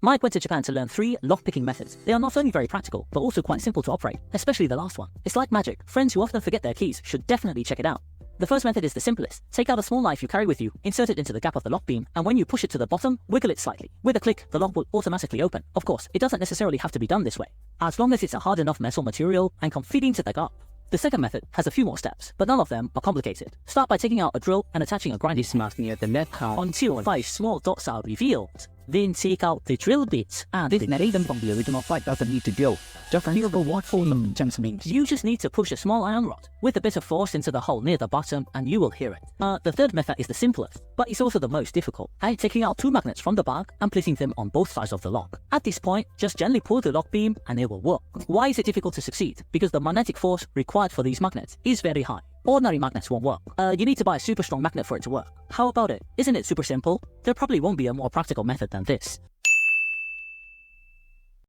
Mike went to Japan to learn 3 lockpicking methods. They are not only very practical, but also quite simple to operate, especially the last one. It's like magic. Friends who often forget their keys should definitely check it out. The first method is the simplest. Take out a small knife you carry with you, insert it into the gap of the lock beam, and when you push it to the bottom, wiggle it slightly. With a click, the lock will automatically open. Of course, it doesn't necessarily have to be done this way, as long as it's a hard enough metal material and can fit into the gap. The second method has a few more steps, but none of them are complicated. Start by taking out a drill and attaching a grinding smith near the left hand until 5 small dots are revealed. Then take out the drill bit and disconnect them from the original pipe. Doesn't need to go. Just a little what for them means. You just need to push a small iron rod with a bit of force into the hole near the bottom and you will hear it. The third method is the simplest, but it's also the most difficult. Taking out 2 magnets from the bag and placing them on both sides of the lock. At this point, just gently pull the lock beam and it will work. Why is it difficult to succeed? Because the magnetic force required for these magnets is very high. Ordinary magnets won't work. You need to buy a super strong magnet for it to work. How about it? Isn't it super simple? There probably won't be a more practical method than this.